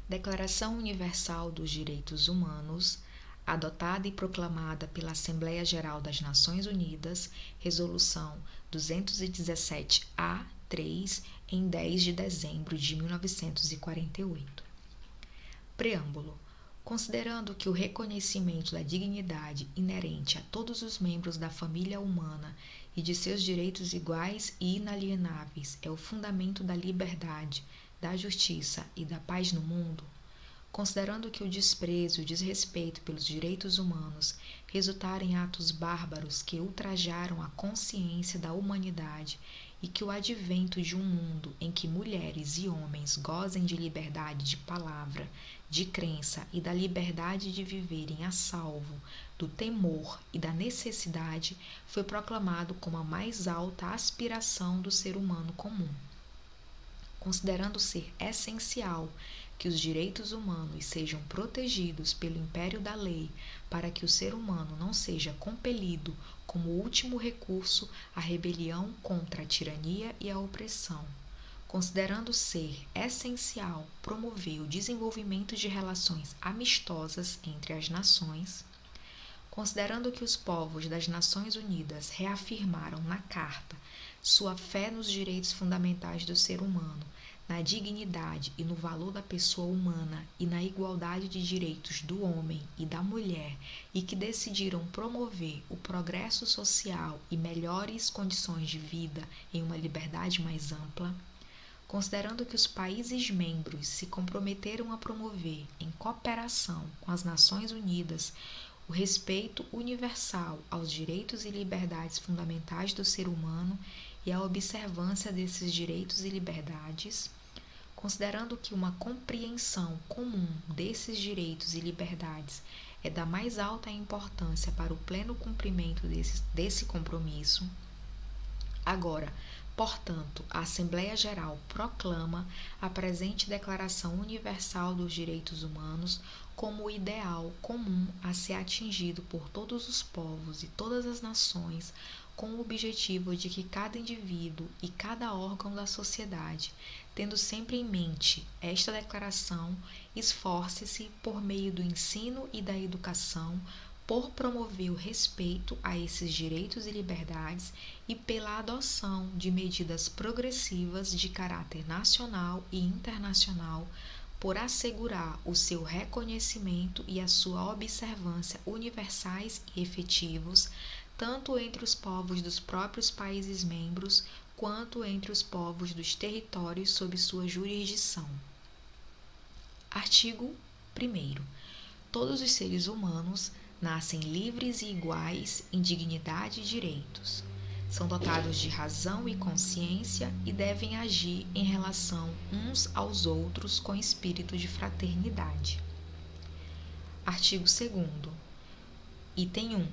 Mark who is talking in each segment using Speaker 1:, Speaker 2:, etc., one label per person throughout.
Speaker 1: Declaração Universal dos Direitos Humanos, adotada e proclamada pela Assembleia Geral das Nações Unidas, Resolução 217-A3, em 10 de dezembro de 1948. Preâmbulo. Considerando que o reconhecimento da dignidade inerente a todos os membros da família humana e de seus direitos iguais e inalienáveis é o fundamento da liberdade, da justiça e da paz no mundo, considerando que o desprezo e o desrespeito pelos direitos humanos resultaram em atos bárbaros que ultrajaram a consciência da humanidade e que o advento de um mundo em que mulheres e homens gozem de liberdade de palavra, de crença e da liberdade de viverem a salvo do temor e da necessidade foi proclamado como a mais alta aspiração do ser humano comum. Considerando ser essencial que os direitos humanos sejam protegidos pelo império da lei para que o ser humano não seja compelido, como último recurso, à rebelião contra a tirania e a opressão. Considerando ser essencial promover o desenvolvimento de relações amistosas entre as nações, considerando que os povos das Nações Unidas reafirmaram na Carta sua fé nos direitos fundamentais do ser humano, na dignidade e no valor da pessoa humana e na igualdade de direitos do homem e da mulher e que decidiram promover o progresso social e melhores condições de vida em uma liberdade mais ampla, considerando que os países membros se comprometeram a promover, em cooperação com as Nações Unidas, o respeito universal aos direitos e liberdades fundamentais do ser humano e a observância desses direitos e liberdades, considerando que uma compreensão comum desses direitos e liberdades é da mais alta importância para o pleno cumprimento desse compromisso. Agora, portanto, a Assembleia Geral proclama a presente Declaração Universal dos Direitos Humanos como o ideal comum a ser atingido por todos os povos e todas as nações, com o objetivo de que cada indivíduo e cada órgão da sociedade, tendo sempre em mente esta declaração, esforce-se por meio do ensino e da educação por promover o respeito a esses direitos e liberdades e pela adoção de medidas progressivas de caráter nacional e internacional por assegurar o seu reconhecimento e a sua observância universais e efetivos, tanto entre os povos dos próprios países membros, quanto entre os povos dos territórios sob sua jurisdição. Artigo 1º. Todos os seres humanos nascem livres e iguais em dignidade e direitos. São dotados de razão e consciência e devem agir em relação uns aos outros com espírito de fraternidade. Artigo 2º. Item 1.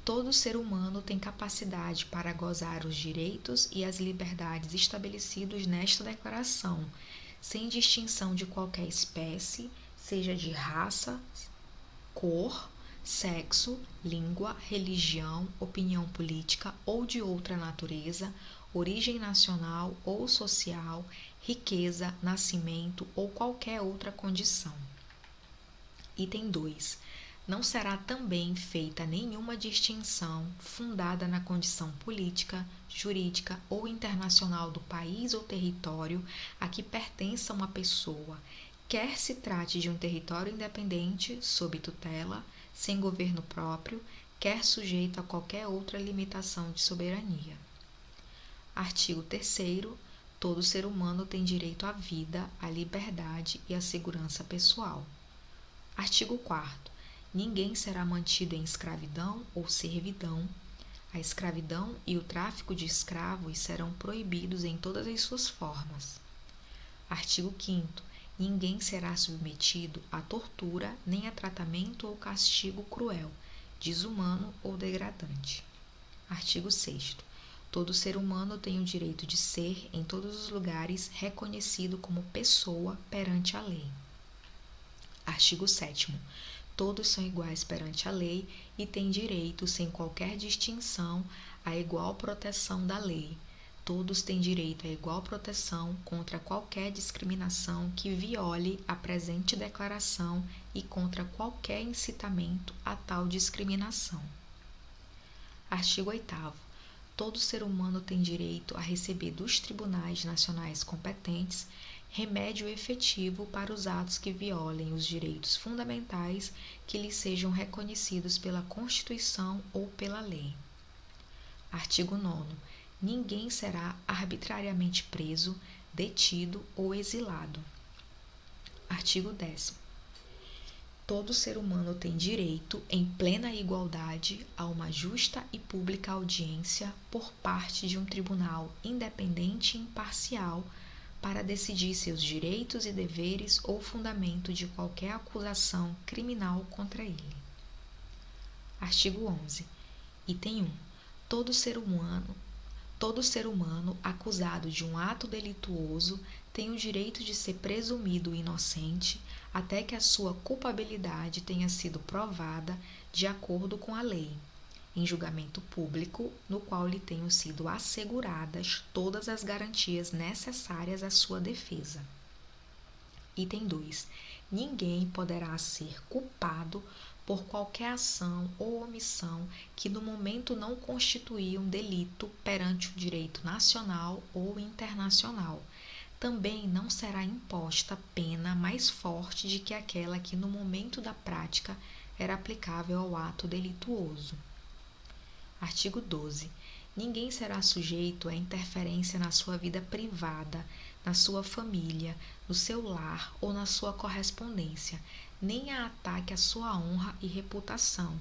Speaker 1: Todo ser humano tem capacidade para gozar os direitos e as liberdades estabelecidos nesta declaração, sem distinção de qualquer espécie, seja de raça, cor, sexo, língua, religião, opinião política ou de outra natureza, origem nacional ou social, riqueza, nascimento ou qualquer outra condição. Item 2. Não será também feita nenhuma distinção fundada na condição política, jurídica ou internacional do país ou território a que pertença uma pessoa, quer se trate de um território independente, sob tutela, sem governo próprio, quer sujeito a qualquer outra limitação de soberania. Artigo 3º. Todo ser humano tem direito à vida, à liberdade e à segurança pessoal. Artigo 4º. Ninguém será mantido em escravidão ou servidão. A escravidão e o tráfico de escravos serão proibidos em todas as suas formas. Artigo 5º. Ninguém será submetido a tortura, nem a tratamento ou castigo cruel, desumano ou degradante. Artigo 6º. Todo ser humano tem o direito de ser, em todos os lugares, reconhecido como pessoa perante a lei. Artigo 7º. Todos são iguais perante a lei e têm direito, sem qualquer distinção, à igual proteção da lei, Todos têm direito à igual proteção contra qualquer discriminação que viole a presente declaração e contra qualquer incitamento a tal discriminação. Artigo 8º. Todo ser humano tem direito a receber dos tribunais nacionais competentes remédio efetivo para os atos que violem os direitos fundamentais que lhe sejam reconhecidos pela Constituição ou pela lei. Artigo 9º. Ninguém será arbitrariamente preso, detido ou exilado. Artigo 10º. Todo ser humano tem direito, em plena igualdade, a uma justa e pública audiência por parte de um tribunal independente e imparcial para decidir seus direitos e deveres ou fundamento de qualquer acusação criminal contra ele. Artigo 11. Item 1. Todo ser humano acusado de um ato delituoso tem o direito de ser presumido inocente até que a sua culpabilidade tenha sido provada de acordo com a lei, em julgamento público, no qual lhe tenham sido asseguradas todas as garantias necessárias à sua defesa. Item 2. Ninguém poderá ser culpado por qualquer ação ou omissão que no momento não constituía um delito perante o direito nacional ou internacional. Também não será imposta pena mais forte de que aquela que no momento da prática era aplicável ao ato delituoso. Artigo 12. Ninguém será sujeito a interferência na sua vida privada, na sua família, no seu lar ou na sua correspondência, nem a ataque à sua honra e reputação.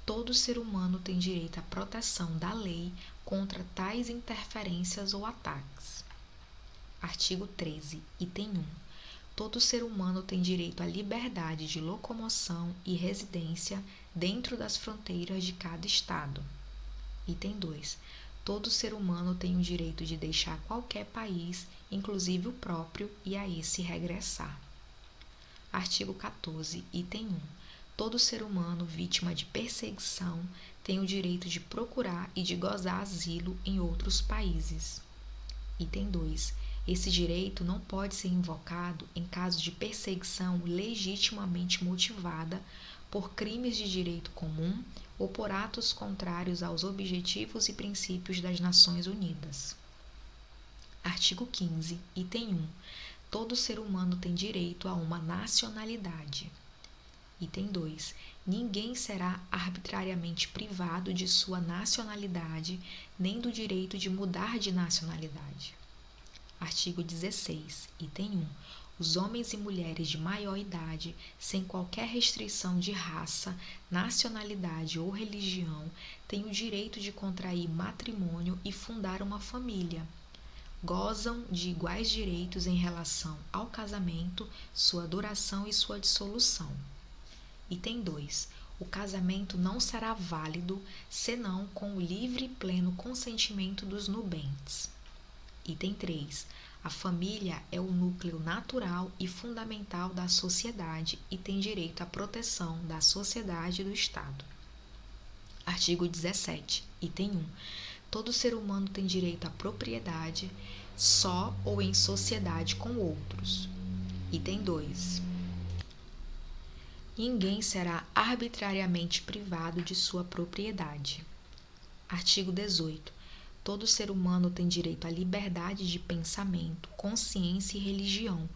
Speaker 1: Todo ser humano tem direito à proteção da lei contra tais interferências ou ataques. Artigo 13, item 1. Todo ser humano tem direito à liberdade de locomoção e residência dentro das fronteiras de cada estado. Item 2. Todo ser humano tem o direito de deixar qualquer país, inclusive o próprio, e a esse regressar. Artigo 14, item 1. Todo ser humano vítima de perseguição tem o direito de procurar e de gozar asilo em outros países. Item 2. Esse direito não pode ser invocado em caso de perseguição legitimamente motivada por crimes de direito comum ou por atos contrários aos objetivos e princípios das Nações Unidas. Artigo 15, item 1. Todo ser humano tem direito a uma nacionalidade. Item 2. Ninguém será arbitrariamente privado de sua nacionalidade, nem do direito de mudar de nacionalidade. Artigo 16, item 1. Os homens e mulheres de maior idade, sem qualquer restrição de raça, nacionalidade ou religião, têm o direito de contrair matrimônio e fundar uma família. Gozam de iguais direitos em relação ao casamento, sua duração e sua dissolução. Item 2. O casamento não será válido senão com o livre e pleno consentimento dos nubentes. Item 3. A família é o núcleo natural e fundamental da sociedade e tem direito à proteção da sociedade e do Estado. Artigo 17, item 1. Todo ser humano tem direito à propriedade, só ou em sociedade com outros. Item 2. Ninguém será arbitrariamente privado de sua propriedade. Artigo 18. Todo ser humano tem direito à liberdade de pensamento, consciência e religião.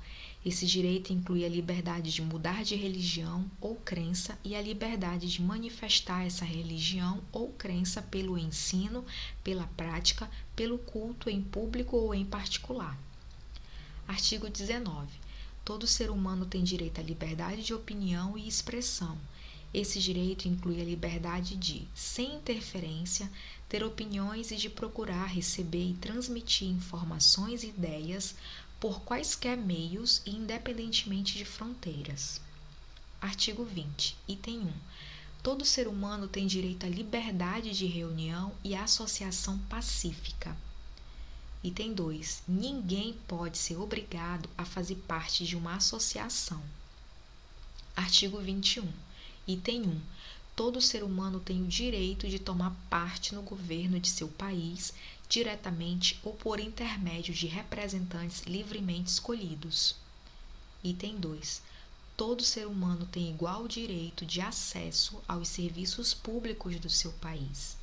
Speaker 1: Esse direito inclui a liberdade de mudar de religião ou crença e a liberdade de manifestar essa religião ou crença pelo ensino, pela prática, pelo culto em público ou em particular. Artigo 19. Todo ser humano tem direito à liberdade de opinião e expressão. Esse direito inclui a liberdade de, sem interferência, ter opiniões e de procurar receber e transmitir informações e ideias por quaisquer meios e independentemente de fronteiras. Artigo 20, item 1. Todo ser humano tem direito à liberdade de reunião e associação pacífica. Item 2. Ninguém pode ser obrigado a fazer parte de uma associação. Artigo 21. Item 1. Todo ser humano tem o direito de tomar parte no governo de seu país, diretamente ou por intermédio de representantes livremente escolhidos. Item 2. Todo ser humano tem igual direito de acesso aos serviços públicos do seu país.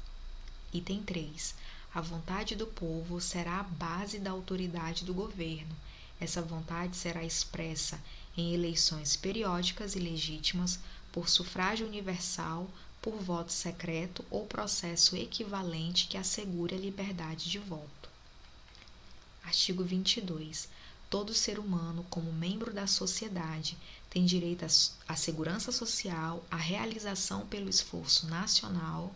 Speaker 1: Item 3. A vontade do povo será a base da autoridade do governo. Essa vontade será expressa em eleições periódicas e legítimas, por sufrágio universal, por voto secreto ou processo equivalente que assegure a liberdade de voto. Artigo 22. Todo ser humano, como membro da sociedade, tem direito à segurança social, à realização pelo esforço nacional,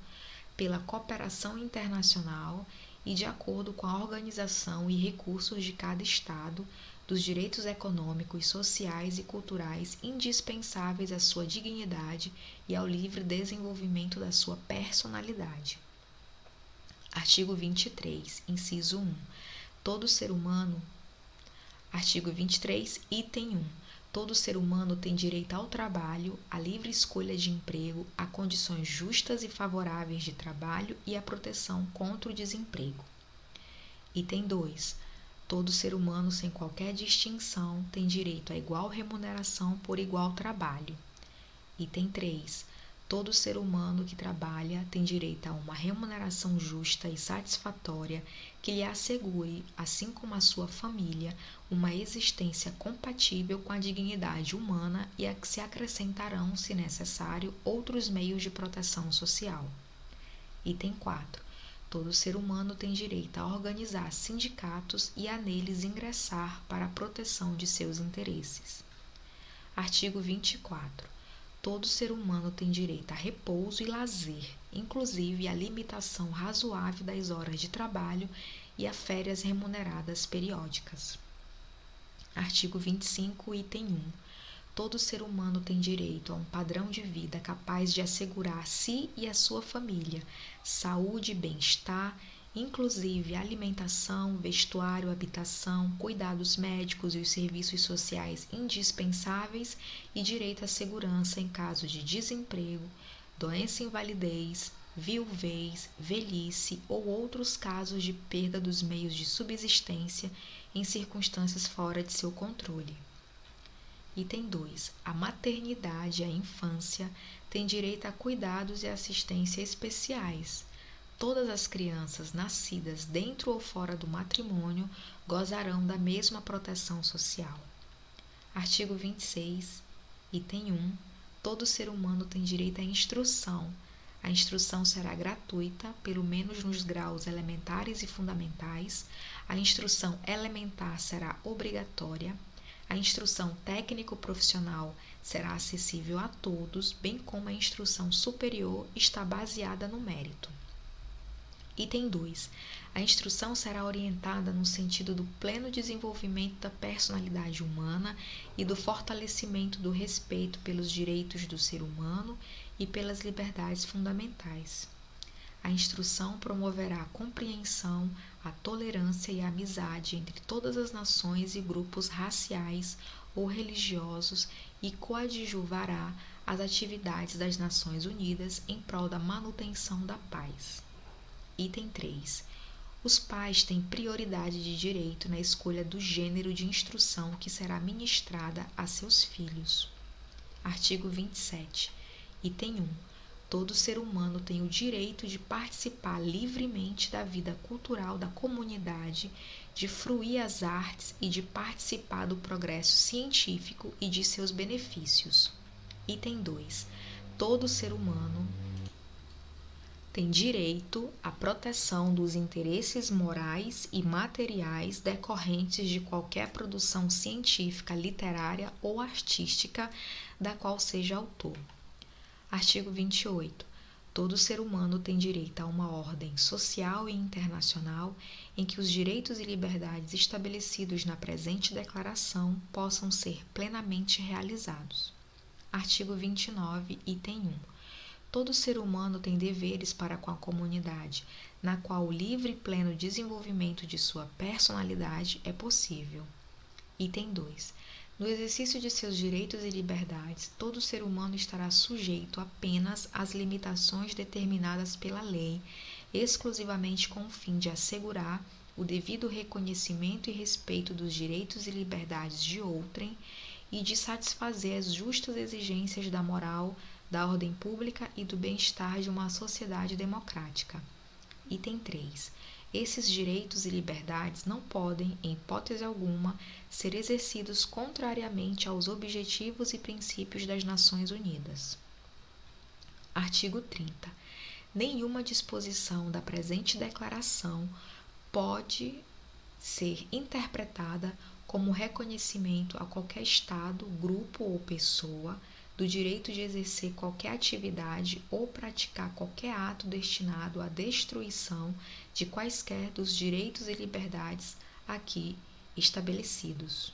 Speaker 1: pela cooperação internacional e de acordo com a organização e recursos de cada Estado, dos direitos econômicos, sociais e culturais indispensáveis à sua dignidade e ao livre desenvolvimento da sua personalidade. Artigo 23, inciso 1. Todo ser humano. Artigo 23, item 1. Todo ser humano tem direito ao trabalho, à livre escolha de emprego, a condições justas e favoráveis de trabalho e à proteção contra o desemprego. Item 2. Todo ser humano, sem qualquer distinção, tem direito à igual remuneração por igual trabalho. Item 3. Todo ser humano que trabalha tem direito a uma remuneração justa e satisfatória que lhe assegure, assim como a sua família, uma existência compatível com a dignidade humana e a que se acrescentarão, se necessário, outros meios de proteção social. Item 4. Todo ser humano tem direito a organizar sindicatos e a neles ingressar para a proteção de seus interesses. Artigo 24. Todo ser humano tem direito a repouso e lazer, inclusive a limitação razoável das horas de trabalho e a férias remuneradas periódicas. Artigo 25, item 1. Todo ser humano tem direito a um padrão de vida capaz de assegurar a si e a sua família saúde e bem-estar, inclusive alimentação, vestuário, habitação, cuidados médicos e os serviços sociais indispensáveis e direito à segurança em caso de desemprego, doença e invalidez, viuvez, velhice ou outros casos de perda dos meios de subsistência em circunstâncias fora de seu controle. Item 2. A maternidade e a infância têm direito a cuidados e assistência especiais. Todas as crianças nascidas dentro ou fora do matrimônio gozarão da mesma proteção social. Artigo 26, item 1. Todo ser humano tem direito à instrução. A instrução será gratuita, pelo menos nos graus elementares e fundamentais. A instrução elementar será obrigatória. A instrução técnico-profissional será acessível a todos, bem como a instrução superior está baseada no mérito. Item 2. A instrução será orientada no sentido do pleno desenvolvimento da personalidade humana e do fortalecimento do respeito pelos direitos do ser humano e pelas liberdades fundamentais. A instrução promoverá a compreensão, a tolerância e a amizade entre todas as nações e grupos raciais ou religiosos e coadjuvará as atividades das Nações Unidas em prol da manutenção da paz. Item 3. Os pais têm prioridade de direito na escolha do gênero de instrução que será ministrada a seus filhos. Artigo 27. Item 1. Todo ser humano tem o direito de participar livremente da vida cultural da comunidade, de fruir as artes e de participar do progresso científico e de seus benefícios. Item 2. Todo ser humano tem direito à proteção dos interesses morais e materiais decorrentes de qualquer produção científica, literária ou artística da qual seja autor. Artigo 28. Todo ser humano tem direito a uma ordem social e internacional em que os direitos e liberdades estabelecidos na presente declaração possam ser plenamente realizados. Artigo 29, item 1. Todo ser humano tem deveres para com a comunidade, na qual o livre e pleno desenvolvimento de sua personalidade é possível. Item 2. No exercício de seus direitos e liberdades, todo ser humano estará sujeito apenas às limitações determinadas pela lei, exclusivamente com o fim de assegurar o devido reconhecimento e respeito dos direitos e liberdades de outrem e de satisfazer as justas exigências da moral, da ordem pública e do bem-estar de uma sociedade democrática. Item 3. Esses direitos e liberdades não podem, em hipótese alguma, ser exercidos contrariamente aos objetivos e princípios das Nações Unidas. Artigo 30. Nenhuma disposição da presente declaração pode ser interpretada como reconhecimento a qualquer Estado, grupo ou pessoa do direito de exercer qualquer atividade ou praticar qualquer ato destinado à destruição de quaisquer dos direitos e liberdades aqui estabelecidos.